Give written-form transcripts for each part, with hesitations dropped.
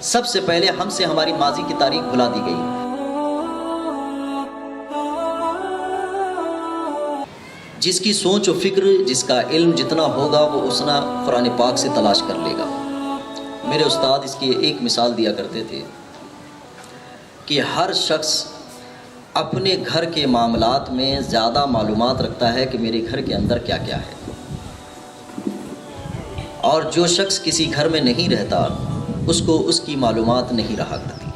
سب سے پہلے ہم سے ہماری ماضی کی تاریخ بھلا دی گئی. جس کی سوچ و فکر، جس کا علم جتنا ہوگا وہ اتنا قرآن پاک سے تلاش کر لے گا. میرے استاد اس کی ایک مثال دیا کرتے تھے کہ ہر شخص اپنے گھر کے معاملات میں زیادہ معلومات رکھتا ہے کہ میرے گھر کے اندر کیا کیا ہے، اور جو شخص کسی گھر میں نہیں رہتا اس کو اس کی معلومات نہیں رہا کرتی.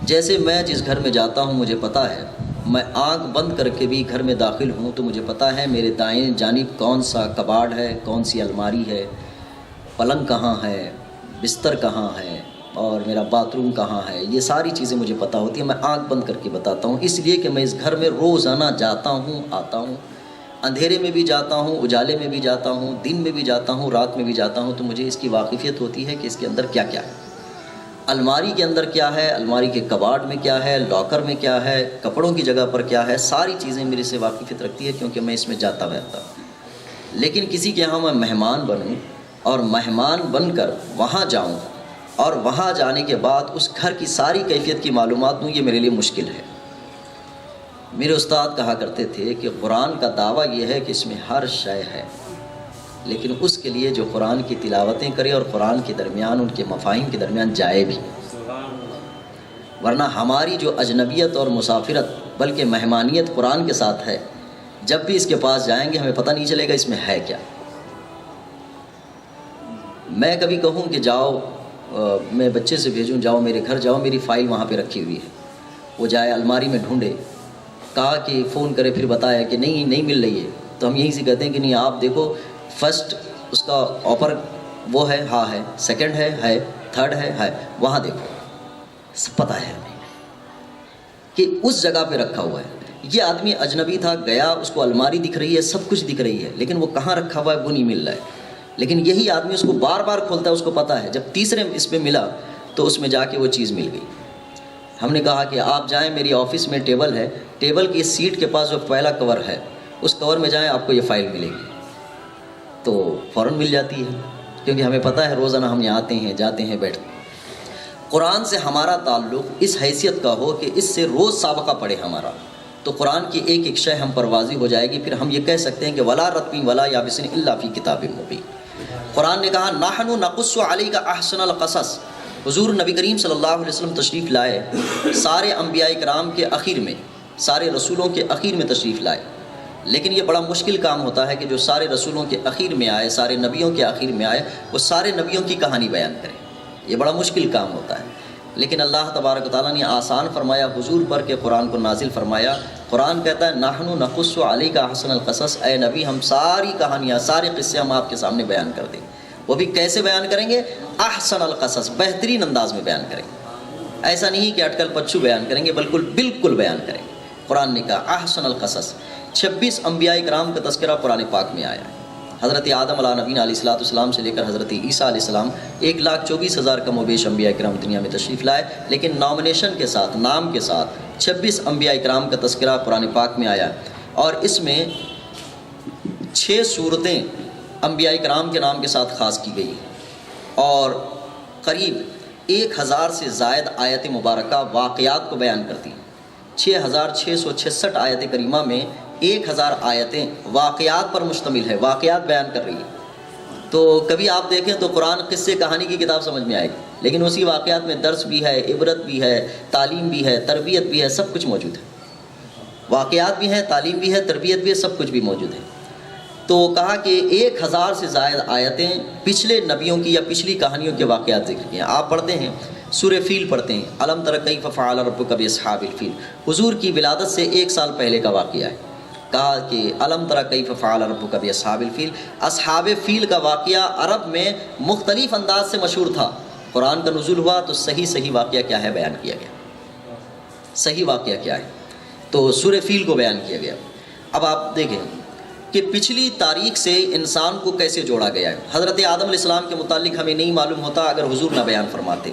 جیسے میں جس گھر میں جاتا ہوں مجھے پتہ ہے، میں آنکھ بند کر کے بھی گھر میں داخل ہوں تو مجھے پتہ ہے میرے دائیں جانب کون سا کباڑ ہے، کون سی الماری ہے، پلنگ کہاں ہے، بستر کہاں ہے، اور میرا باتھ روم کہاں ہے. یہ ساری چیزیں مجھے پتہ ہوتی ہیں. میں آنکھ بند کر کے بتاتا ہوں، اس لیے کہ میں اس گھر میں روزانہ جاتا ہوں، آتا ہوں، اندھیرے میں بھی جاتا ہوں، اجالے میں بھی جاتا ہوں، دن میں بھی جاتا ہوں، رات میں بھی جاتا ہوں، تو مجھے اس کی واقفیت ہوتی ہے کہ اس کے اندر کیا کیا ہے، الماری کے اندر کیا ہے، الماری کے کباڑ میں کیا ہے، لاکر میں کیا ہے، کپڑوں کی جگہ پر کیا ہے. ساری چیزیں میرے سے واقفیت رکھتی ہے کیونکہ میں اس میں جاتا رہتا ہوں. لیکن کسی کے یہاں میں مہمان بنوں اور مہمان بن کر وہاں جاؤں اور وہاں جانے کے بعد اس گھر کی ساری کیفیت کی معلومات دوں، یہ میرے لیے مشکل ہے. میرے استاد کہا کرتے تھے کہ قرآن کا دعویٰ یہ ہے کہ اس میں ہر شے ہے، لیکن اس کے لیے جو قرآن کی تلاوتیں کرے اور قرآن کے درمیان ان کے مفاہیم کے درمیان جائے بھی، ورنہ ہماری جو اجنبیت اور مسافرت بلکہ مہمانیت قرآن کے ساتھ ہے، جب بھی اس کے پاس جائیں گے ہمیں پتہ نہیں چلے گا اس میں ہے کیا. میں کبھی کہوں کہ جاؤ، میں بچے سے بھیجوں جاؤ میرے گھر جاؤ، میری فائل وہاں پہ رکھی ہوئی ہے، وہ جائے الماری میں ڈھونڈے، کہا کہ فون کرے پھر بتایا کہ نہیں مل رہی ہے، تو ہم یہیں سے کہتے ہیں کہ نہیں آپ دیکھو، فرسٹ اس کا آپر وہ ہے، ہاں ہے، سیکنڈ ہے، تھرڈ ہے، وہاں دیکھو. پتہ ہے ہمیں کہ اس جگہ پہ رکھا ہوا ہے. یہ آدمی اجنبی تھا، گیا، اس کو الماری دکھ رہی ہے، سب کچھ دکھ رہی ہے، لیکن وہ کہاں رکھا ہوا ہے وہ نہیں مل رہا ہے. لیکن یہی آدمی اس کو بار بار کھولتا ہے، اس کو پتہ ہے. جب تیسرے اس پہ ملا تو اس میں جا کے وہ چیز مل گئی. ہم نے کہا کہ آپ جائیں، میری آفس میں ٹیبل ہے، ٹیبل کی سیٹ کے پاس جو پہلا کور ہے اس کور میں جائیں، آپ کو یہ فائل ملے گی. تو فوراً مل جاتی ہے کیونکہ ہمیں پتہ ہے روزانہ ہم یہاں آتے ہیں، جاتے ہیں، بیٹھتے ہیں. قرآن سے ہمارا تعلق اس حیثیت کا ہو کہ اس سے روز سابقہ پڑھے ہمارا، تو قرآن کی ایک ایک شے ہم پر واضح ہو جائے گی. پھر ہم یہ کہہ سکتے ہیں کہ ولا رتب ولا یابس الا فی کتاب مبین. قرآن نے کہا نحن نقص علیک احسن القصص. حضور نبی کریم صلی اللہ علیہ وسلم تشریف لائے، سارے انبیاء کرام کے اخیر میں، سارے رسولوں کے اخیر میں تشریف لائے. لیکن یہ بڑا مشکل کام ہوتا ہے کہ جو سارے رسولوں کے اخیر میں آئے، سارے نبیوں کے اخیر میں آئے، وہ سارے نبیوں کی کہانی بیان کریں. یہ بڑا مشکل کام ہوتا ہے. لیکن اللہ تبارک و تعالیٰ نے آسان فرمایا حضور پر کہ قرآن کو نازل فرمایا. قرآن کہتا ہے نحن نقص علیک احسن القصص، اے نبی ہم ساری کہانیاں، سارے قصے ہم آپ کے سامنے بیان کر دیں. وہ بھی کیسے بیان کریں گے؟ احسن القصص، بہترین انداز میں بیان کریں گے. ایسا نہیں کہ اٹکل پچھو بیان کریں گے، بالکل بیان کریں گے. قرآن نے کہا احسن القصص. 26 انبیاء کرام کا تذکرہ قرآن پاک میں آیا ہے. حضرت آدم علیہ نبینا علیہ الصلوۃ والسلام سے لے کر حضرت عیسیٰ علیہ السلام 1,24,000 کم و بیش انبیاء کرام دنیا میں تشریف لائے. لیکن نامنیشن کے ساتھ، نام کے ساتھ 26 انبیاء کرام کا تذکرہ قرآن پاک میں آیا، اور اس میں 6 صورتیں انبیاء کرام کے نام کے ساتھ خاص کی گئی، اور قریب 1000 سے زائد آیت مبارکہ واقعات کو بیان کرتی ہیں. 6,666 آیت کریمہ میں 1000 آیتیں واقعات پر مشتمل ہے، واقعات بیان کر رہی ہے. تو کبھی آپ دیکھیں تو قرآن قصے کہانی کی کتاب سمجھ میں آئے گی، لیکن اسی واقعات میں درس بھی ہے، عبرت بھی ہے، تعلیم بھی ہے، تربیت بھی ہے، سب کچھ موجود ہے. واقعات بھی ہیں، تعلیم بھی ہے، تربیت بھی ہے، سب کچھ بھی موجود ہے. تو کہا کہ 1000 سے زائد آیتیں پچھلے نبیوں کی یا پچھلی کہانیوں کے واقعات ذکر کیے ہیں. آپ پڑھتے ہیں سورہ فیل پڑھتے ہیں، الم تر کیف فعل ربک باصحاب الفیل. حضور کی ولادت سے 1 سال پہلے کا واقعہ ہے. کہا کہ الم تر کیف فعل ربک باصحاب الفیل. اصحاب فیل کا واقعہ عرب میں مختلف انداز سے مشہور تھا. قرآن کا نزول ہوا تو صحیح واقعہ کیا ہے بیان کیا گیا، صحیح واقعہ کیا ہے، تو سورہ فیل کو بیان کیا گیا. اب آپ دیکھیں کہ پچھلی تاریخ سے انسان کو کیسے جوڑا گیا ہے. حضرت آدم علیہ السلام کے متعلق ہمیں نہیں معلوم ہوتا اگر حضور نہ بیان فرماتے،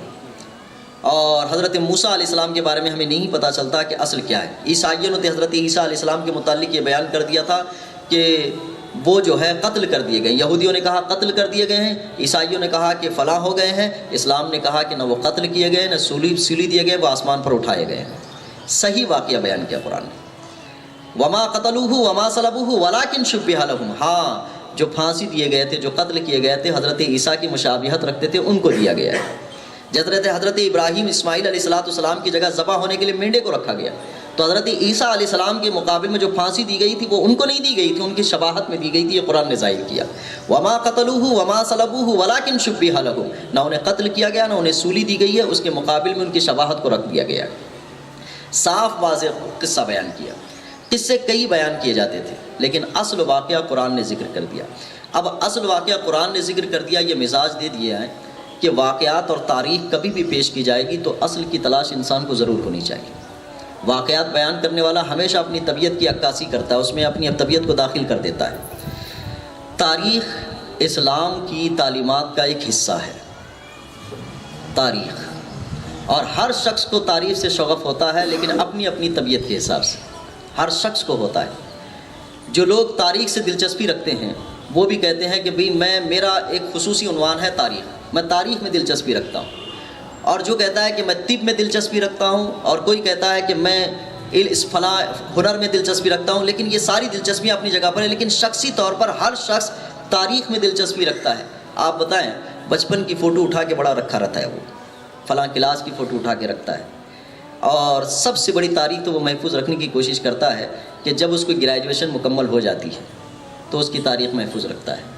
اور حضرت موسیٰ علیہ السلام کے بارے میں ہمیں نہیں پتہ چلتا کہ اصل کیا ہے. عیسائیوں نے حضرت عیسیٰ علیہ السلام کے متعلق یہ بیان کر دیا تھا کہ وہ جو ہے قتل کر دیے گئے. یہودیوں نے کہا قتل کر دیے گئے ہیں، عیسائیوں نے کہا کہ فلاں ہو گئے ہیں، اسلام نے کہا کہ نہ وہ قتل کیے گئے نہ سولی دیے گئے، وہ آسمان پر اٹھائے گئے ہیں. صحیح واقعہ بیان کیا قرآن نے. وما قتلوہ وما صلبوہ ولکن شبہ لہم. ہاں جو پھانسی دیے گئے تھے، جو قتل کیے گئے تھے، حضرت عیسیٰ کی مشابہت رکھتے تھے، ان کو دیا گیا ہے. حضرت ابراہیم اسماعیل علیہ السلام کی جگہ ذبح ہونے کے لیے مینڈے کو رکھا گیا. تو حضرت عیسیٰ علیہ السلام کے مقابل میں جو پھانسی دی گئی تھی وہ ان کو نہیں دی گئی تھی، ان کی شباہت میں دی گئی تھی. یہ قرآن نے ظاہر کیا. وما قتلوہ وما صلبوہ ولکن شبہ لہم. نہ انہیں قتل کیا گیا نہ انہیں سولی دی گئی ہے، اس کے مقابل میں ان کی شباہت کو رکھ دیا گیا. صاف واضح قصہ بیان کیا. قصے کئی بیان کیے جاتے تھے لیکن اصل واقعہ قرآن نے ذکر کر دیا. اب اصل واقعہ قرآن نے ذکر کر دیا، یہ مزاج دے دیا ہے کہ واقعات اور تاریخ کبھی بھی پیش کی جائے گی تو اصل کی تلاش انسان کو ضرور ہونی چاہیے. واقعات بیان کرنے والا ہمیشہ اپنی طبیعت کی عکاسی کرتا ہے، اس میں اپنی طبیعت کو داخل کر دیتا ہے. تاریخ اسلام کی تعلیمات کا ایک حصہ ہے. تاریخ، اور ہر شخص کو تاریخ سے شغف ہوتا ہے لیکن اپنی اپنی طبیعت کے حساب سے ہر شخص کو ہوتا ہے. جو لوگ تاریخ سے دلچسپی رکھتے ہیں وہ بھی کہتے ہیں کہ بھئی میرا ایک خصوصی عنوان ہے تاریخ، میں تاریخ میں دلچسپی رکھتا ہوں. اور جو کہتا ہے کہ میں طب میں دلچسپی رکھتا ہوں، اور کوئی کہتا ہے کہ میں اس فلاں ہنر میں دلچسپی رکھتا ہوں. لیکن یہ ساری دلچسپیاں اپنی جگہ پر ہیں، لیکن شخصی طور پر ہر شخص تاریخ میں دلچسپی رکھتا ہے. آپ بتائیں، بچپن کی فوٹو اٹھا کے بڑا رکھا رہتا ہے، وہ فلاں کلاس کی فوٹو اٹھا کے رکھتا ہے. اور سب سے بڑی تاریخ تو وہ محفوظ رکھنے کی کوشش کرتا ہے کہ جب اس کو گریجویشن مکمل ہو جاتی ہے تو اس کی تاریخ محفوظ رکھتا ہے.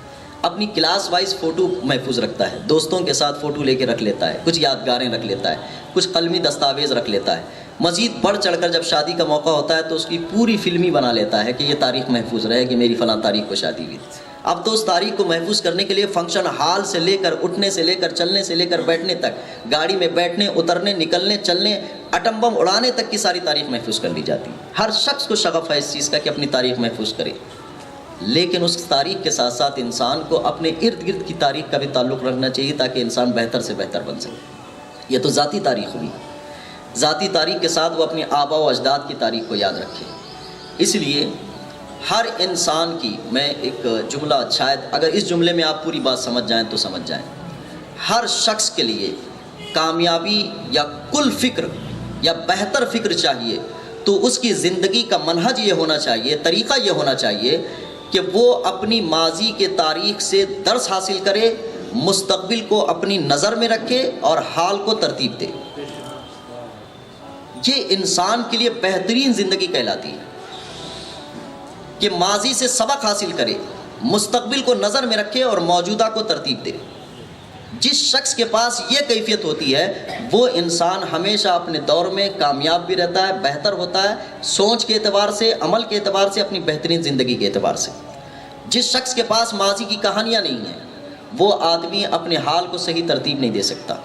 اپنی کلاس وائز فوٹو محفوظ رکھتا ہے، دوستوں کے ساتھ فوٹو لے کے رکھ لیتا ہے، کچھ یادگاریں رکھ لیتا ہے، کچھ قلمی دستاویز رکھ لیتا ہے. مزید بڑھ چڑھ کر جب شادی کا موقع ہوتا ہے تو اس کی پوری فلمی بنا لیتا ہے کہ یہ تاریخ محفوظ رہے کہ میری فلاں تاریخ کو شادی ہوئی. اب تو اس تاریخ کو محفوظ کرنے کے لیے فنکشن ہال سے لے کر اٹھنے سے لے کر چلنے سے لے کر بیٹھنے تک، گاڑی میں بیٹھنے اترنے نکلنے چلنے اٹم بم اڑانے تک کی ساری تاریخ محفوظ کر لی جاتی ہے. ہر شخص کو شغف ہے اس چیز کا کہ اپنی تاریخ محفوظ کرے. لیکن اس تاریخ کے ساتھ ساتھ انسان کو اپنے ارد گرد کی تاریخ کا بھی تعلق رکھنا چاہیے تاکہ انسان بہتر سے بہتر بن سکے. یہ تو ذاتی تاریخ ہوئی. ذاتی تاریخ کے ساتھ وہ اپنی آباء و اجداد کی تاریخ کو یاد رکھے. اس لیے ہر انسان کی، میں ایک جملہ، شاید اگر اس جملے میں آپ پوری بات سمجھ جائیں تو سمجھ جائیں، ہر شخص کے لیے کامیابی یا کل فکر یا بہتر فکر چاہیے تو اس کی زندگی کا منہج یہ ہونا چاہیے، طریقہ یہ ہونا چاہیے کہ وہ اپنی ماضی کے تاریخ سے درس حاصل کرے، مستقبل کو اپنی نظر میں رکھے اور حال کو ترتیب دے. یہ انسان کے لیے بہترین زندگی کہلاتی ہے کہ ماضی سے سبق حاصل کرے، مستقبل کو نظر میں رکھے اور موجودہ کو ترتیب دے. جس شخص کے پاس یہ کیفیت ہوتی ہے وہ انسان ہمیشہ اپنے دور میں کامیاب بھی رہتا ہے، بہتر ہوتا ہے، سوچ کے اعتبار سے، عمل کے اعتبار سے، اپنی بہترین زندگی کے اعتبار سے. جس شخص کے پاس ماضی کی کہانیاں نہیں ہیں وہ آدمی اپنے حال کو صحیح ترتیب نہیں دے سکتا.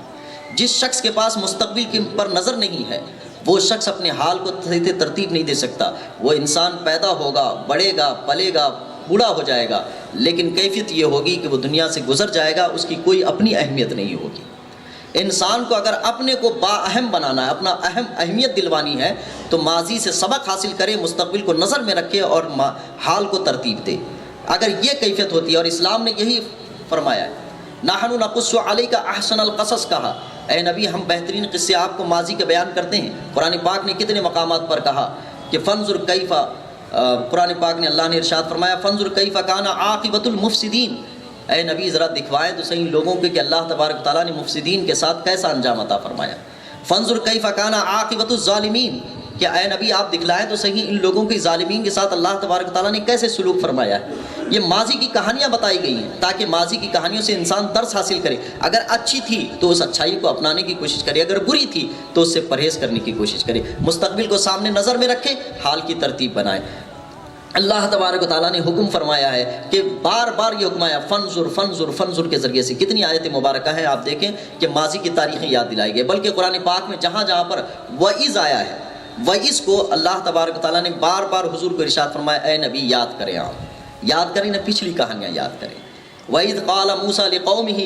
جس شخص کے پاس مستقبل پر نظر نہیں ہے وہ شخص اپنے حال کو صحیح ترتیب نہیں دے سکتا. وہ انسان پیدا ہوگا، بڑھے گا، پلے گا، بوڑھا ہو جائے گا، لیکن کیفیت یہ ہوگی کہ وہ دنیا سے گزر جائے گا، اس کی کوئی اپنی اہمیت نہیں ہوگی. انسان کو اگر اپنے کو با اہم بنانا ہے، اپنا اہمیت دلوانی ہے تو ماضی سے سبق حاصل کرے، مستقبل کو نظر میں رکھے اور حال کو ترتیب دے. اگر یہ کیفیت ہوتی ہے، اور اسلام نے یہی فرمایا ہے، نحن نقص علیک احسن القصص کہا، اے نبی ہم بہترین قصے آپ کو ماضی کے بیان کرتے ہیں. قرآن پاک نے کتنے مقامات پر کہا کہ فانظر کیف، قرآن پاک نے اللہ نے ارشاد فرمایا فانظر کیف کان عاقبۃ المفسدین. اے نبی ذرا دکھوائیں تو صحیح لوگوں کے کہ اللہ تبارک تعالیٰ نے مفسدین کے ساتھ کیسا انجام عطا فرمایا. فانظر کیف کان عاقبۃ الظالمین، کہ اے نبی آپ دکھلائیں تو صحیح ان لوگوں کے ظالمین کے ساتھ اللہ تبارک تعالیٰ نے کیسے سلوک فرمایا ہے. یہ ماضی کی کہانیاں بتائی گئی ہیں تاکہ ماضی کی کہانیوں سے انسان درس حاصل کرے. اگر اچھی تھی تو اس اچھائی کو اپنانے کی کوشش کرے، اگر بری تھی تو اس سے پرہیز کرنے کی کوشش کرے، مستقبل کو سامنے نظر میں رکھے، حال کی ترتیب بنائے. اللہ تبارک و تعالیٰ نے حکم فرمایا ہے کہ بار بار یہ حکم آیا فنظر فنظر فنظر کے ذریعے سے. کتنی آیت مبارکہ ہیں آپ دیکھیں کہ ماضی کی تاریخیں یاد دلائی گئی. بلکہ قرآن پاک میں جہاں جہاں پر وعظ آیا ہے، وعظ کو اللہ تبارک و تعالیٰ نے بار بار حضور کو ارشاد فرمایا اے نبی یاد کریں، آپ یاد کریں، نہ پچھلی کہانیاں یاد کریں. وَإِذْ قَالَ مُوسَىٰ لِقَوْمِهِ،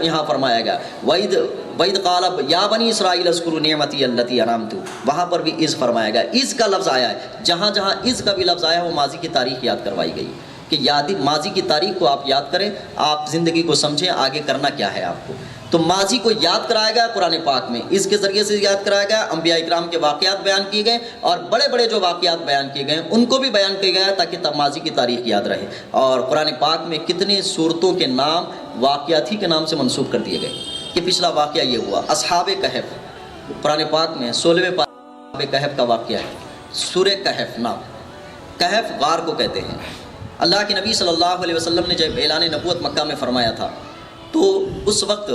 یہاں فرمایا گیا وَإِذْ قَالَ يَا بَنِي إِسْرَائِيلَ اذْكُرُوا نِعْمَتِيَ الَّتِي أَنْعَمْتُ، وہاں پر بھی اذ فرمایا گیا. اذ کا لفظ آیا ہے، جہاں جہاں اذ کا بھی لفظ آیا ہے وہ ماضی کی تاریخ یاد کروائی گئی. کہ ماضی کی تاریخ کو آپ یاد کریں، آپ زندگی کو سمجھیں آگے کرنا کیا ہے آپ کو۔ تو ماضی کو یاد کرایا گیا قرآن پاک میں، اس کے ذریعے سے یاد کرایا گیا، انبیاء اکرام کے واقعات بیان کیے گئے، اور بڑے بڑے جو واقعات بیان کیے گئے ان کو بھی بیان کیا گیا تاکہ ماضی کی تاریخ یاد رہے۔ اور قرآن پاک میں کتنے صورتوں کے نام واقعات ہی کے نام سے منسوخ کر دیے گئے کہ پچھلا واقعہ یہ ہوا۔ اصحاب کہف قرآن پاک میں 16ویں پارے کہف کا واقعہ ہے، سورہ کہف نام، کہف غار کو کہتے ہیں۔ اللہ کے نبی صلی اللہ علیہ وسلم نے جب اعلان نبوت مکہ میں فرمایا تھا تو اس وقت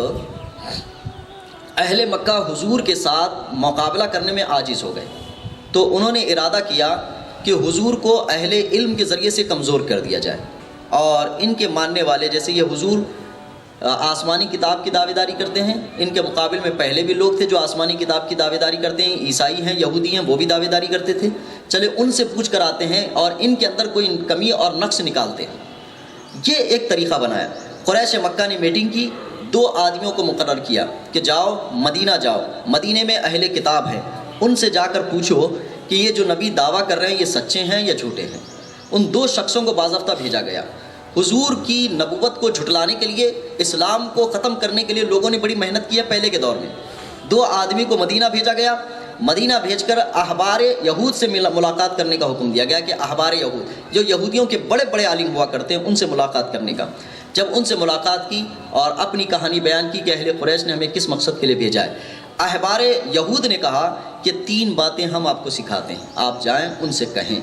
اہل مکہ حضور کے ساتھ مقابلہ کرنے میں عاجز ہو گئے، تو انہوں نے ارادہ کیا کہ حضور کو اہل علم کے ذریعے سے کمزور کر دیا جائے، اور ان کے ماننے والے جیسے یہ حضور آسمانی کتاب کی دعوے داری کرتے ہیں، ان کے مقابل میں پہلے بھی لوگ تھے جو آسمانی کتاب کی دعوے داری کرتے ہیں، عیسائی ہیں، یہودی ہیں، وہ بھی دعوے داری کرتے تھے۔ چلے ان سے پوچھ کر آتے ہیں اور ان کے اندر کوئی کمی اور نقص نکالتے ہیں۔ یہ ایک طریقہ بنایا۔ قریش مکہ نے میٹنگ کی، 2 آدمیوں کو مقرر کیا کہ جاؤ مدینہ جاؤ، مدینے میں اہل کتاب ہیں، ان سے جا کر پوچھو کہ یہ جو نبی دعویٰ کر رہے ہیں یہ سچے ہیں یا جھوٹے ہیں۔ ان 2 شخصوں کو باضابطہ بھیجا گیا۔ حضور کی نبوت کو جھٹلانے کے لیے، اسلام کو ختم کرنے کے لیے لوگوں نے بڑی محنت کی ہے پہلے کے دور میں۔ 2 آدمی کو مدینہ بھیجا گیا، مدینہ بھیج کر احبار یہود سے ملاقات کرنے کا حکم دیا گیا کہ احبار یہود جو یہودیوں کے بڑے بڑے عالم ہوا کرتے ہیں ان سے ملاقات کرنے کا۔ جب ان سے ملاقات کی اور اپنی کہانی بیان کی کہ اہل قریش نے ہمیں کس مقصد کے لیے بھیجا ہے، احبار یہود نے کہا کہ 3 باتیں ہم آپ کو سکھاتے ہیں، آپ جائیں ان سے کہیں،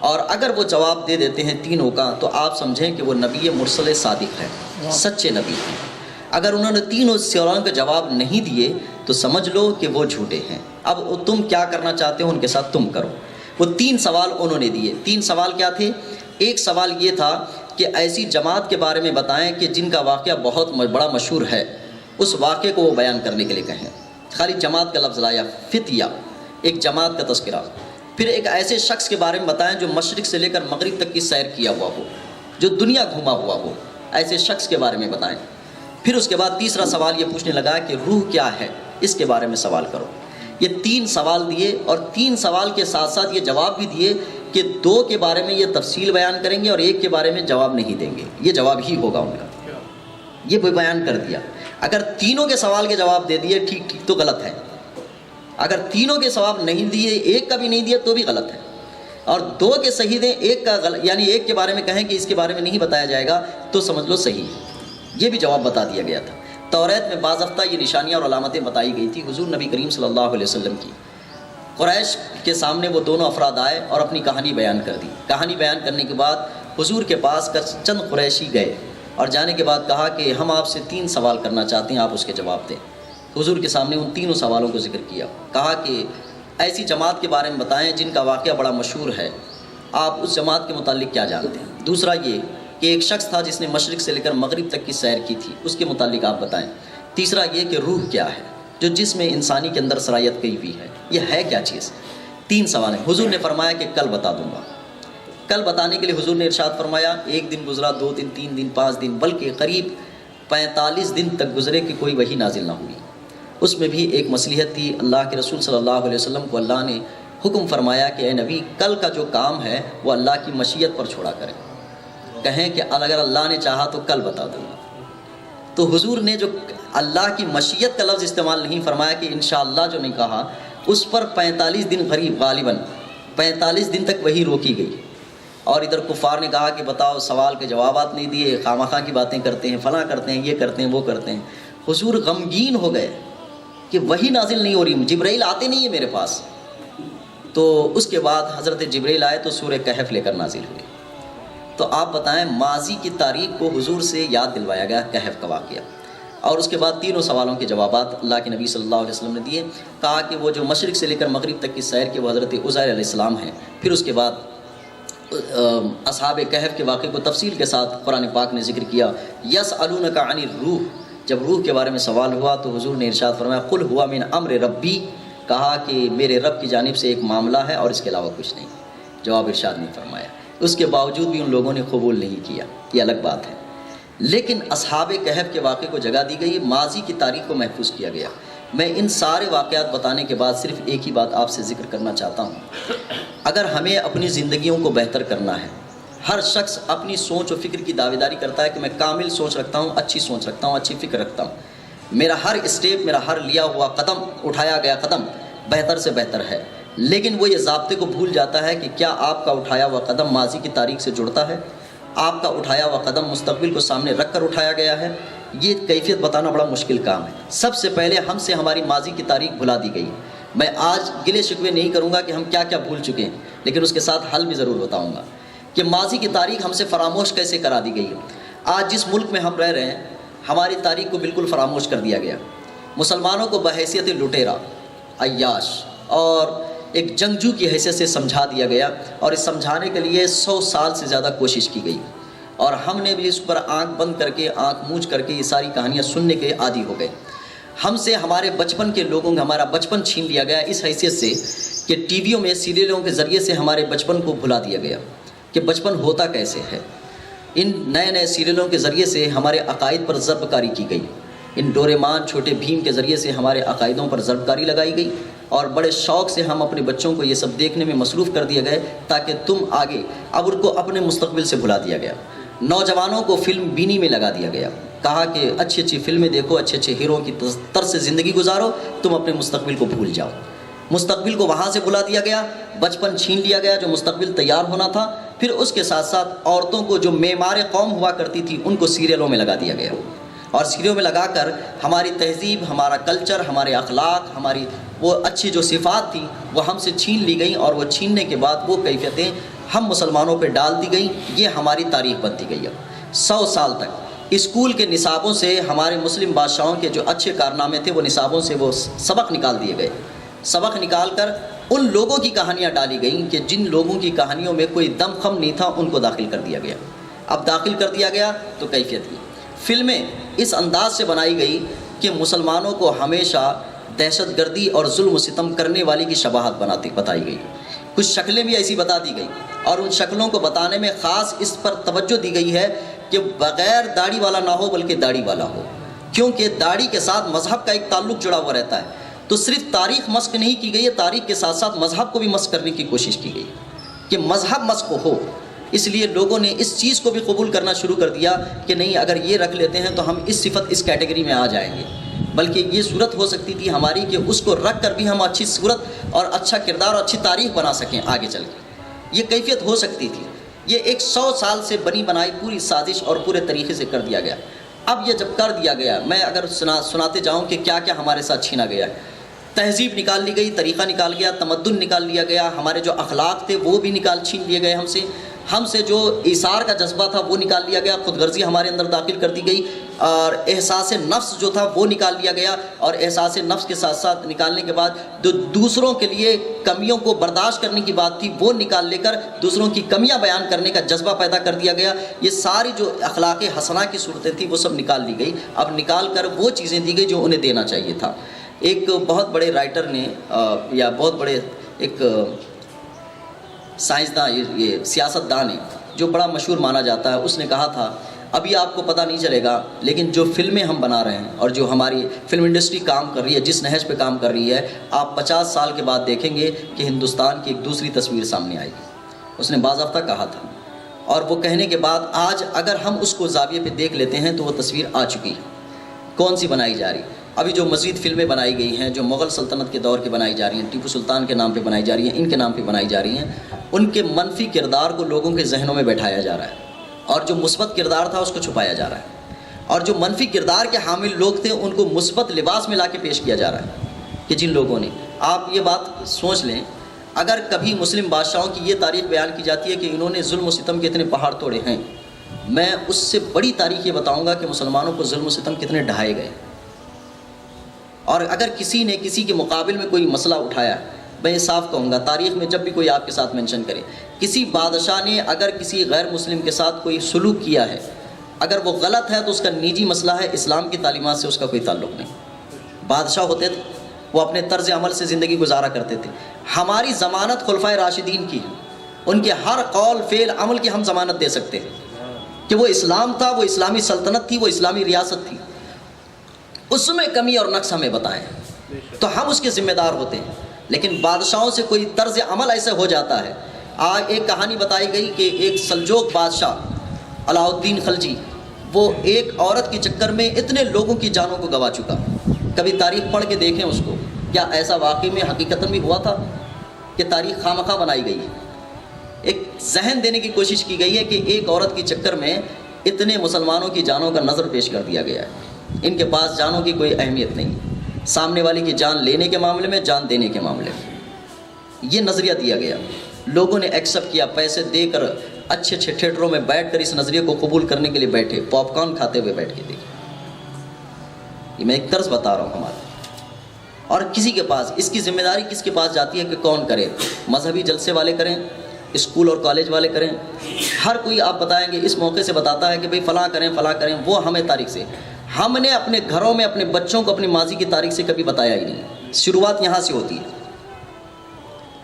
اور اگر وہ جواب دے دیتے ہیں تینوں کا تو آپ سمجھیں کہ وہ نبی مرسل صادق ہے، سچے نبی ہیں۔ اگر انہوں نے تینوں سوالوں کے جواب نہیں دیے تو سمجھ لو کہ وہ جھوٹے ہیں۔ اب تم کیا کرنا چاہتے ہو ان کے ساتھ تم کرو۔ وہ 3 سوال انہوں نے دیے۔ 3 سوال کیا تھے؟ ایک سوال یہ تھا کہ ایسی جماعت کے بارے میں بتائیں کہ جن کا واقعہ بہت بڑا مشہور ہے، اس واقعے کو وہ بیان کرنے کے لیے کہیں۔ خالی جماعت کا لفظ لایا، فتیہ، ایک جماعت کا تذکرہ۔ پھر ایک ایسے شخص کے بارے میں بتائیں جو مشرق سے لے کر مغرب تک کی سیر کیا ہوا ہو، جو دنیا گھوما ہوا ہو، ایسے شخص کے بارے میں بتائیں۔ پھر اس کے بعد تیسرا سوال یہ پوچھنے لگا کہ روح کیا ہے، اس کے بارے میں سوال کرو۔ یہ 3 سوال دیے، اور 3 سوال کے ساتھ ساتھ یہ جواب بھی دیے کہ 2 کے بارے میں یہ تفصیل بیان کریں گے اور 1 کے بارے میں جواب نہیں دیں گے، یہ جواب ہی ہوگا ان کا۔ یہ بھی بیان کر دیا۔ اگر تینوں کے سوال کے جواب دے دیے ٹھیک تو غلط ہے، اگر تینوں کے جواب نہیں دیے، 1 کا بھی نہیں دیا تو بھی غلط ہے، اور 2 کے صحیح دیں، 1 کا غلط، یعنی 1 کے بارے میں کہیں کہ اس کے بارے میں نہیں بتایا جائے گا تو سمجھ لو صحیح ہے۔ یہ بھی جواب بتا دیا گیا تھا۔ توریت میں باضابطہ یہ نشانیاں اور علامتیں بتائی گئی تھی حضور نبی کریم صلی اللہ علیہ وسلم کی۔ قریش کے سامنے وہ دونوں افراد آئے اور اپنی کہانی بیان کر دی۔ کہانی بیان کرنے کے بعد حضور کے پاس چند قریشی گئے اور جانے کے بعد کہا کہ ہم آپ سے 3 سوال کرنا چاہتے ہیں، آپ اس کے جواب دیں۔ حضور کے سامنے ان تینوں سوالوں کو ذکر کیا، کہا کہ ایسی جماعت کے بارے میں بتائیں جن کا واقعہ بڑا مشہور ہے، آپ اس جماعت کے متعلق کیا جانتے ہیں۔ دوسرا یہ کہ ایک شخص تھا جس نے مشرق سے لے کر مغرب تک کی سیر کی تھی، اس کے متعلق آپ بتائیں۔ تیسرا یہ کہ روح کیا ہے جو جسم انسانی کے اندر سرایت کی ہوئی ہے، یہ ہے کیا چیز۔ 3 سوال ہیں۔ حضور نے فرمایا کہ کل بتا دوں گا۔ کل بتانے کے لیے حضور نے ارشاد فرمایا 1 دن گزرا، 2 دن، 3 دن، 5 دن، بلکہ قریب 45 دن تک گزرے کہ کوئی وحی نازل نہ ہوئی۔ اس میں بھی ایک مصلحت تھی، اللہ کے رسول صلی اللہ علیہ وسلم کو اللہ نے حکم فرمایا کہ اے نبی کل کا جو کام ہے وہ اللہ کی مشیت پر چھوڑا کریں، کہیں کہ اگر اللہ نے چاہا تو کل بتا دوں گا۔ تو حضور نے جو اللہ کی مشیت کا لفظ استعمال نہیں فرمایا کہ انشاءاللہ جو نہیں کہا، اس پر 45 دن قریب غالباً 45 دن تک وہی روکی گئی۔ اور ادھر کفار نے کہا کہ بتاؤ سوال کے جوابات نہیں دیے، خامخواہ کی باتیں کرتے ہیں، فلاں کرتے ہیں، یہ کرتے ہیں، وہ کرتے ہیں۔ حضور غمگین ہو گئے کہ وہی نازل نہیں ہو رہی، جبرائیل آتے نہیں ہیں میرے پاس۔ تو اس کے بعد حضرت جبرائیل آئے تو سورہ کہف لے کر نازل ہوئے۔ تو آپ بتائیں ماضی کی تاریخ کو حضور سے یاد دلوایا گیا کہف کا واقعہ، اور اس کے بعد 3 سوالوں کے جوابات اللہ کے نبی صلی اللہ علیہ وسلم نے دیے۔ کہا کہ وہ جو مشرق سے لے کر مغرب تک کی سیر کے وہ حضرت عزیر علیہ السلام ہیں۔ پھر اس کے بعد اصحاب کہف کے واقعے کو تفصیل کے ساتھ قرآن پاک نے ذکر کیا۔ یسألونک عن الروح، جب روح کے بارے میں سوال ہوا تو حضور نے ارشاد فرمایا قل ہوا من امر ربی، کہا کہ میرے رب کی جانب سے ایک معاملہ ہے اور اس کے علاوہ کچھ نہیں، جواب ارشاد نہیں فرمایا۔ اس کے باوجود بھی ان لوگوں نے قبول نہیں کیا، یہ الگ بات ہے۔ لیکن اصحاب کہف کے واقعے کو جگہ دی گئی، ماضی کی تاریخ کو محفوظ کیا گیا۔ میں ان سارے واقعات بتانے کے بعد صرف ایک ہی بات آپ سے ذکر کرنا چاہتا ہوں۔ اگر ہمیں اپنی زندگیوں کو بہتر کرنا ہے، ہر شخص اپنی سوچ و فکر کی دعویداری کرتا ہے کہ میں کامل سوچ رکھتا ہوں، اچھی سوچ رکھتا ہوں، اچھی فکر رکھتا ہوں، میرا ہر اسٹیپ، میرا ہر لیا ہوا قدم، اٹھایا گیا قدم بہتر سے بہتر ہے۔ لیکن وہ یہ ضابطے کو بھول جاتا ہے کہ کیا آپ کا اٹھایا ہوا قدم ماضی کی تاریخ سے جڑتا ہے؟ آپ کا اٹھایا ہوا قدم مستقبل کو سامنے رکھ کر اٹھایا گیا ہے؟ یہ کیفیت بتانا بڑا مشکل کام ہے۔ سب سے پہلے ہم سے ہماری ماضی کی تاریخ بھلا دی گئی۔ میں آج گلے شکوے نہیں کروں گا کہ ہم کیا کیا بھول چکے ہیں، لیکن اس کے ساتھ حل بھی ضرور بتاؤں گا کہ ماضی کی تاریخ ہم سے فراموش کیسے کرا دی گئی ہے۔ آج جس ملک میں ہم رہ رہے ہیں، ہماری تاریخ کو بالکل فراموش کر دیا گیا۔ مسلمانوں کو بحیثیت لٹیرا، عیاش اور ایک جنگجو کی حیثیت سے سمجھا دیا گیا، اور اس سمجھانے کے لیے 100 سال سے زیادہ کوشش کی گئی، اور ہم نے بھی اس پر آنکھ بند کر کے، آنکھ موچ کر کے یہ ساری کہانیاں سننے کے عادی ہو گئے۔ ہم سے ہمارے بچپن کے لوگوں کا ہمارا بچپن چھین لیا گیا اس حیثیت سے کہ ٹی ویوں میں سیریلوں کے ذریعے سے ہمارے بچپن کو بھلا دیا گیا کہ بچپن ہوتا کیسے ہے۔ ان نئے نئے سیریلوں کے ذریعے سے ہمارے عقائد پر ضرب کاری کی گئی، ان ڈوریمان، چھوٹے بھیم کے ذریعے سے ہمارے عقائدوں پر ضرب کاری لگائی گئی، اور بڑے شوق سے ہم اپنے بچوں کو یہ سب دیکھنے میں مصروف کر دیے گئے تاکہ تم آگے اب ان کو اپنے مستقبل سے بھلا دیا گیا۔ نوجوانوں کو فلم بینی میں لگا دیا گیا، کہا کہ اچھی اچھی فلمیں دیکھو، اچھے اچھے ہیرو کی طرز سے زندگی گزارو، تم اپنے مستقبل کو بھول جاؤ۔ مستقبل کو وہاں سے بھلا دیا گیا، بچپن چھین لیا گیا جو مستقبل تیار ہونا تھا۔ پھر اس کے ساتھ ساتھ عورتوں کو جو معمار قوم ہوا کرتی تھی ان کو سیریلوں میں لگا دیا گیا، اور سیریلوں میں لگا کر ہماری تہذیب، ہمارا کلچر، ہمارے اخلاق، ہماری وہ اچھی جو صفات تھیں وہ ہم سے چھین لی گئیں، اور وہ چھیننے کے بعد وہ کیفیتیں ہم مسلمانوں پہ ڈال دی گئیں۔ یہ ہماری تاریخ بنتی گئی۔ اب 100 سال تک اسکول کے نصابوں سے ہمارے مسلم بادشاہوں کے جو اچھے کارنامے تھے وہ نصابوں سے وہ سبق نکال دیے گئے۔ سبق نکال کر ان لوگوں کی کہانیاں ڈالی گئیں کہ جن لوگوں کی کہانیوں میں کوئی دم خم نہیں تھا، ان کو داخل کر دیا گیا۔ اب داخل کر دیا گیا تو کیفیت کی فلمیں اس انداز سے بنائی گئی کہ مسلمانوں کو ہمیشہ دہشت گردی اور ظلم و ستم کرنے والی کی شباہت بتائی گئی۔ کچھ شکلیں بھی ایسی بتا دی گئی، اور ان شکلوں کو بتانے میں خاص اس پر توجہ دی گئی ہے کہ بغیر داڑھی والا نہ ہو بلکہ داڑھی والا ہو، کیونکہ داڑھی کے ساتھ مذہب کا ایک تعلق جڑا ہوا رہتا ہے۔ تو صرف تاریخ مسخ نہیں کی گئی ہے، تاریخ کے ساتھ ساتھ مذہب کو بھی مسخ کرنے کی کوشش کی گئی کہ مذہب مسخ ہو۔ اس لیے لوگوں نے اس چیز کو بھی قبول کرنا شروع کر دیا کہ نہیں، اگر یہ رکھ لیتے ہیں تو ہم اس صفت، اس کیٹیگری میں آ جائیں گے۔ بلکہ یہ صورت ہو سکتی تھی ہماری کہ اس کو رکھ کر بھی ہم اچھی صورت اور اچھا کردار اور اچھی تاریخ بنا سکیں آگے چل کے، یہ کیفیت ہو سکتی تھی۔ یہ ایک 100 سال سے بنی بنائی پوری سازش اور پورے طریقے سے کر دیا گیا۔ اب یہ جب کر دیا گیا، میں اگر سناتے جاؤں کہ کیا کیا ہمارے ساتھ چھینا گیا ہے۔ تہذیب نکال لی گئی، طریقہ نکال گیا، تمدن نکال لیا گیا، ہمارے جو اخلاق تھے وہ بھی چھین لیے گئے ہم سے جو ایثار کا جذبہ تھا وہ نکال لیا گیا، خود غرضی ہمارے اندر داخل کر دی گئی، اور احساس نفس جو تھا وہ نکال لیا گیا، اور احساس نفس کے ساتھ ساتھ نکالنے کے بعد جو دوسروں کے لیے کمیوں کو برداشت کرنے کی بات تھی وہ نکال لے کر دوسروں کی کمیاں بیان کرنے کا جذبہ پیدا کر دیا گیا۔ یہ ساری جو اخلاق حسنہ کی صورتیں تھیں وہ سب نکال لی گئی۔ اب نکال کر وہ چیزیں دی گئی جو انہیں دینا چاہیے تھا۔ ایک بہت بڑے رائٹر نے یا بہت بڑے ایک سائنسداں، یہ سیاست دان ہے جو بڑا مشہور مانا جاتا ہے، اس نے کہا تھا ابھی آپ کو پتہ نہیں چلے گا، لیکن جو فلمیں ہم بنا رہے ہیں اور جو ہماری فلم انڈسٹری کام کر رہی ہے، جس نہج پہ کام کر رہی ہے، آپ 50 سال کے بعد دیکھیں گے کہ ہندوستان کی ایک دوسری تصویر سامنے آئے گی۔ اس نے باضابطہ کہا تھا، اور وہ کہنے کے بعد آج اگر ہم اس کو زاویے پہ دیکھ لیتے ہیں تو وہ تصویر آ چکی ہے۔ کون سی بنائی جا رہی؟ ابھی جو مزید فلمیں بنائی گئی ہیں جو مغل سلطنت کے دور کے بنائی جا رہی ہیں، ٹیپو سلطان کے نام پہ بنائی جا رہی ہیں، ان کے نام پہ بنائی جا رہی ہیں، ان کے منفی کردار کو لوگوں کے ذہنوں میں بیٹھایا جا رہا ہے، اور جو مثبت کردار تھا اس کو چھپایا جا رہا ہے، اور جو منفی کردار کے حامل لوگ تھے ان کو مثبت لباس میں لا کے پیش کیا جا رہا ہے کہ جن لوگوں نے، آپ یہ بات سوچ لیں، اگر کبھی مسلم بادشاہوں کی یہ تاریخ بیان کی جاتی ہے کہ انہوں نے ظلم و ستم کے اتنے پہاڑ توڑے ہیں، میں اس سے بڑی تاریخ یہ بتاؤں گا کہ مسلمانوں کو ظلم و ستم کتنے ڈھائے گئے۔ اور اگر کسی نے کسی کے مقابل میں کوئی مسئلہ اٹھایا، میں یہ صاف کہوں گا، تاریخ میں جب بھی کوئی آپ کے ساتھ مینشن کرے، کسی بادشاہ نے اگر کسی غیر مسلم کے ساتھ کوئی سلوک کیا ہے، اگر وہ غلط ہے تو اس کا نجی مسئلہ ہے، اسلام کی تعلیمات سے اس کا کوئی تعلق نہیں۔ بادشاہ ہوتے تھے، وہ اپنے طرز عمل سے زندگی گزارا کرتے تھے۔ ہماری ضمانت خلفائے راشدین کی ہے، ان کے ہر قول فعل عمل کی ہم ضمانت دے سکتے ہیں کہ وہ اسلام تھا، وہ اسلامی سلطنت تھی، وہ اسلامی ریاست تھی، اس میں کمی اور نقص ہمیں بتائیں تو ہم اس کے ذمہ دار ہوتے ہیں۔ لیکن بادشاہوں سے کوئی طرز عمل ایسے ہو جاتا ہے آج ایک کہانی بتائی گئی کہ ایک سلجوق بادشاہ علاء الدین خلجی، وہ ایک عورت کے چکر میں اتنے لوگوں کی جانوں کو گنوا چکا۔ کبھی تاریخ پڑھ کے دیکھیں اس کو، کیا ایسا واقعی میں حقیقتاً بھی ہوا تھا کہ تاریخ خواہ بنائی گئی ہے؟ ایک ذہن دینے کی کوشش کی گئی ہے کہ ایک عورت کے چکر میں اتنے مسلمانوں کی جانوں کا نظر پیش کر دیا گیا ہے۔ ان کے پاس جانوں کی کوئی اہمیت نہیں، سامنے والے کی جان لینے کے معاملے میں، جان دینے کے معاملے میں یہ نظریہ دیا گیا۔ لوگوں نے ایکسیپٹ کیا، پیسے دے کر اچھے اچھے تھیٹروں میں بیٹھ کر اس نظریے کو قبول کرنے کے لیے بیٹھے، پاپ کارن کھاتے ہوئے بیٹھ کے دیکھیں۔ یہ میں ایک طرز بتا رہا ہوں ہمارا، اور کسی کے پاس اس کی ذمہ داری کس کے پاس جاتی ہے کہ کون کرے؟ مذہبی جلسے والے کریں، اسکول اور کالج والے کریں، ہر کوئی آپ بتائیں گے اس موقع سے بتاتا ہے کہ بھئی فلاں کریں فلاں کریں، وہ ہمیں تاریخ سے، ہم نے اپنے گھروں میں اپنے بچوں کو اپنی ماضی کی تاریخ سے کبھی بتایا ہی نہیں۔ شروعات یہاں سے ہوتی ہے،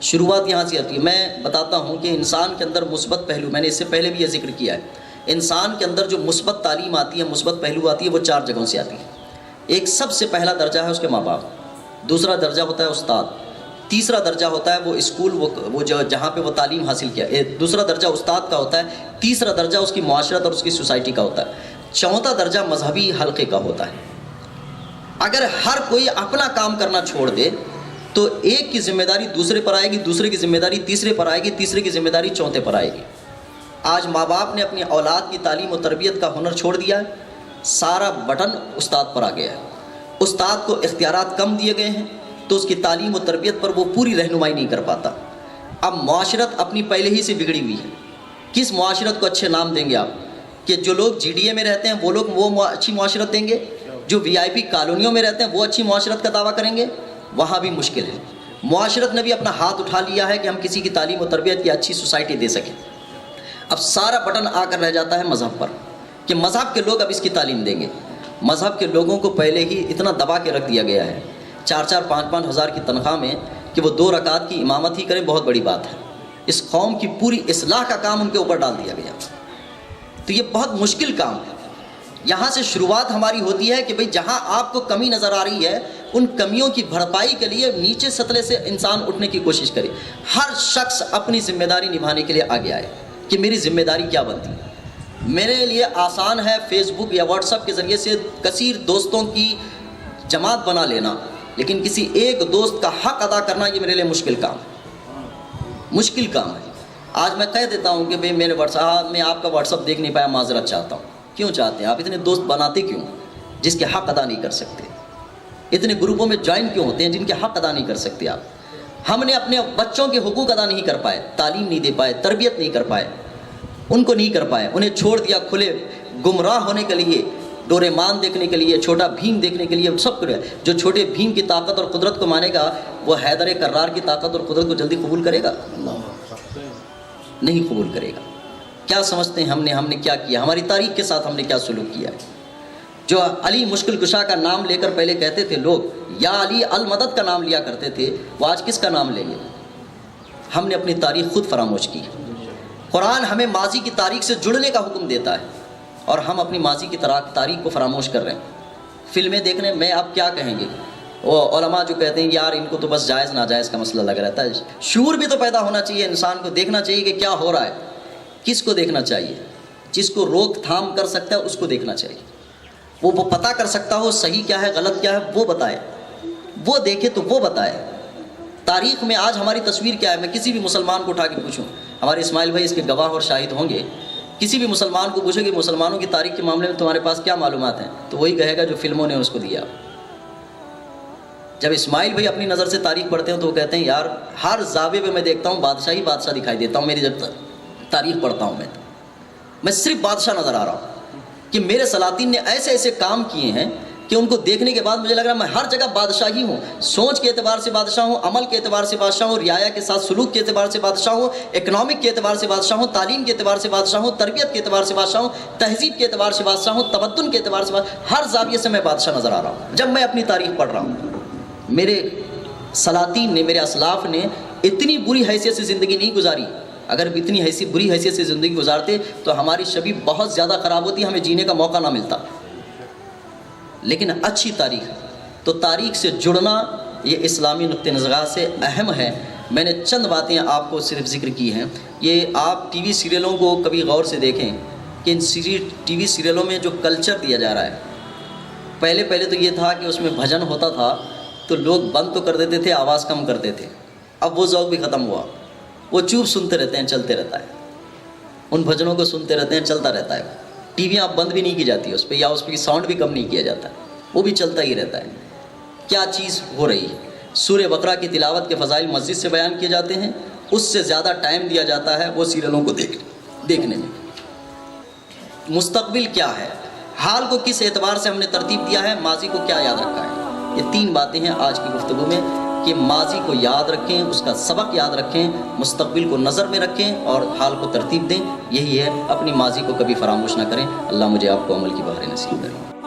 شروعات یہاں سے ہوتی ہے۔ میں بتاتا ہوں کہ انسان کے اندر مثبت پہلو، میں نے اس سے پہلے بھی یہ ذکر کیا ہے، انسان کے اندر جو مثبت تعلیم آتی ہے، مثبت پہلو آتی ہے، وہ 4 جگہوں سے آتی ہے۔ ایک سب سے پہلا درجہ ہے اس کے ماں باپ، دوسرا درجہ ہوتا ہے استاد، تیسرا درجہ ہوتا ہے وہ اسکول، وہ جہاں پہ وہ تعلیم حاصل کیا، دوسرا درجہ استاد کا ہوتا ہے، تیسرا درجہ اس کی معاشرت اور اس کی سوسائٹی کا ہوتا ہے، چوتھا درجہ مذہبی حلقے کا ہوتا ہے۔ اگر ہر کوئی اپنا کام کرنا چھوڑ دے تو ایک کی ذمہ داری دوسرے پر آئے گی، دوسرے کی ذمہ داری تیسرے پر آئے گی، تیسرے کی ذمہ داری چوتھے پر آئے گی۔ آج ماں باپ نے اپنی اولاد کی تعلیم و تربیت کا ہنر چھوڑ دیا ہے، سارا بٹن استاد پر آ گیا ہے، استاد کو اختیارات کم دیے گئے ہیں تو اس کی تعلیم و تربیت پر وہ پوری رہنمائی نہیں کر پاتا۔ اب معاشرت اپنی پہلے ہی سے بگڑی ہوئی ہے، کس معاشرت کو اچھے نام دیں گے آپ؟ کہ جو لوگ جی ڈی اے میں رہتے ہیں وہ لوگ وہ اچھی معاشرت دیں گے، جو وی آئی پی کالونیوں میں رہتے ہیں وہ اچھی معاشرت کا دعویٰ کریں گے؟ وہاں بھی مشکل ہے۔ معاشرت نے بھی اپنا ہاتھ اٹھا لیا ہے کہ ہم کسی کی تعلیم و تربیت کی اچھی سوسائٹی دے سکیں۔ اب سارا بٹن آ کر رہ جاتا ہے مذہب پر کہ مذہب کے لوگ اب اس کی تعلیم دیں گے۔ مذہب کے لوگوں کو پہلے ہی اتنا دبا کے رکھ دیا گیا ہے، 4-4 5-5 ہزار کی تنخواہ میں کہ وہ 2 رکعت کی امامت ہی کریں بہت بڑی بات ہے۔ اس قوم کی پوری اصلاح کا کام ان کے اوپر ڈال دیا گیا، تو یہ بہت مشکل کام ہے۔ یہاں سے شروعات ہماری ہوتی ہے کہ بھئی جہاں آپ کو کمی نظر آ رہی ہے ان کمیوں کی بھرپائی کے لیے نیچے سطح سے انسان اٹھنے کی کوشش کرے۔ ہر شخص اپنی ذمہ داری نبھانے کے لیے آگے آئے کہ میری ذمہ داری کیا بنتی ہے۔ میرے لیے آسان ہے فیس بک یا واٹس ایپ کے ذریعے سے کثیر دوستوں کی جماعت بنا لینا، لیکن کسی ایک دوست کا حق ادا کرنا یہ میرے لیے مشکل کام ہے۔ آج میں کہہ دیتا ہوں کہ بھئی میرے میں آپ کا واٹس ایپ دیکھ نہیں پایا، معذرت چاہتا ہوں۔ کیوں چاہتے ہیں آپ؟ اتنے دوست بناتے کیوں جس کے حق ادا نہیں کر سکتے؟ اتنے گروپوں میں جوائن کیوں ہوتے ہیں جن کے حق ادا نہیں کر سکتے آپ؟ ہم نے اپنے بچوں کے حقوق ادا نہیں کر پائے، تعلیم نہیں دے پائے، تربیت نہیں کر پائے، ان کو نہیں کر پائے، انہیں چھوڑ دیا کھلے گمراہ ہونے کے لیے، ڈوریمان دیکھنے کے لیے، چھوٹا بھیم دیکھنے کے لیے، سب کچھ۔ جو چھوٹے بھیم کی طاقت اور قدرت کو مانے گا وہ حیدر کرار کی طاقت اور قدرت کو جلدی قبول کرے گا؟ نہیں قبول کرے گا۔ کیا سمجھتے ہیں ہم نے کیا کیا؟ ہماری تاریخ کے ساتھ ہم نے کیا سلوک کیا ہے؟ جو علی مشکل کشا کا نام لے کر پہلے کہتے تھے لوگ، یا علی المدد کا نام لیا کرتے تھے، وہ آج کس کا نام لیں گے؟ ہم نے اپنی تاریخ خود فراموش کی۔ قرآن ہمیں ماضی کی تاریخ سے جڑنے کا حکم دیتا ہے اور ہم اپنی ماضی کی تاریخ کو فراموش کر رہے ہیں۔ فلمیں دیکھنے میں آپ کیا کہیں گے؟ وہ علماء جو کہتے ہیں یار ان کو تو بس جائز ناجائز کا مسئلہ لگ رہتا ہے۔ شعور بھی تو پیدا ہونا چاہیے، انسان کو دیکھنا چاہیے کہ کیا ہو رہا ہے۔ کس کو دیکھنا چاہیے؟ جس کو روک تھام کر سکتا ہے اس کو دیکھنا چاہیے۔ وہ پتہ کر سکتا ہو صحیح کیا ہے غلط کیا ہے، وہ بتائے، وہ دیکھے تو وہ بتائے۔ تاریخ میں آج ہماری تصویر کیا ہے؟ میں کسی بھی مسلمان کو اٹھا کے پوچھوں، ہمارے اسماعیل بھائی اس کے گواہ اور شاہد ہوں گے، کسی بھی مسلمان کو پوچھو کہ مسلمانوں کی تاریخ کے معاملے میں تمہارے پاس کیا معلومات ہیں، تو وہی کہے گا جو فلموں نے اس کو دیا۔ جب اسماعیل بھائی اپنی نظر سے تاریخ پڑھتے ہیں تو وہ کہتے ہیں یار ہر زاویے پہ میں دیکھتا ہوں بادشاہ دکھائی دیتا ہوں، میری جب تاریخ پڑھتا ہوں میں صرف بادشاہ نظر آ رہا ہوں کہ میرے سلاطین نے ایسے ایسے کام کیے ہیں کہ ان کو دیکھنے کے بعد مجھے لگ رہا ہے میں ہر جگہ بادشاہ ہی ہوں۔ سوچ کے اعتبار سے بادشاہ ہوں، عمل کے اعتبار سے بادشاہ ہوں، رعایا کے ساتھ سلوک کے اعتبار سے بادشاہ ہوں، اکنامک کے اعتبار سے بادشاہ ہوں، تعلیم کے اعتبار سے بادشاہ ہوں، تربیت کے اعتبار سے بادشاہ ہوں، تہذیب کے اعتبار سے بادشاہ ہوں، تمدن کے اعتبار سے ہر زاویے سے میں بادشاہ نظر آ رہا ہوں جب میں اپنی تاریخ پڑھ رہا ہوں۔ میرے سلاطین نے، میرے اسلاف نے اتنی بری حیثیت سے زندگی نہیں گزاری۔ اگر اتنی بری حیثیت سے زندگی گزارتے تو ہماری شبیہ بہت زیادہ خراب ہوتی، ہمیں جینے کا موقع نہ ملتا۔ لیکن اچھی تاریخ، تو تاریخ سے جڑنا یہ اسلامی نقطہ نظر سے اہم ہے۔ میں نے چند باتیں آپ کو صرف ذکر کی ہیں. یہ آپ ٹی وی سیریلوں کو کبھی غور سے دیکھیں کہ ان ٹی وی سیریلوں میں جو کلچر دیا جا رہا ہے، پہلے تو یہ تھا کہ اس میں بھجن ہوتا تھا تو لوگ بند تو کر دیتے تھے، آواز کم کرتے تھے. اب وہ ذوق بھی ختم ہوا، وہ چوپ سنتے رہتے ہیں، چلتے رہتا ہے. ان بھجنوں کو سنتے رہتے ہیں، چلتا رہتا ہے. ٹی وی آپ بند بھی نہیں کی جاتی اس پہ، یا اس پہ ساؤنڈ بھی کم نہیں کیا جاتا، وہ بھی چلتا ہی رہتا ہے. کیا چیز ہو رہی ہے؟ سورہ بقرہ کی تلاوت کے فضائل مسجد سے بیان کیے جاتے ہیں، اس سے زیادہ ٹائم دیا جاتا ہے وہ سیریلوں کو دیکھنے میں. مستقبل کیا ہے، حال کو کس اعتبار سے ہم نے ترتیب دیا ہے، ماضی کو کیا یاد رکھا ہے. یہ 3 باتیں ہیں آج کی گفتگو میں کہ ماضی کو یاد رکھیں، اس کا سبق یاد رکھیں، مستقبل کو نظر میں رکھیں اور حال کو ترتیب دیں. یہی ہے، اپنی ماضی کو کبھی فراموش نہ کریں. اللہ مجھے آپ کو عمل کی بہاریں نصیب کریں.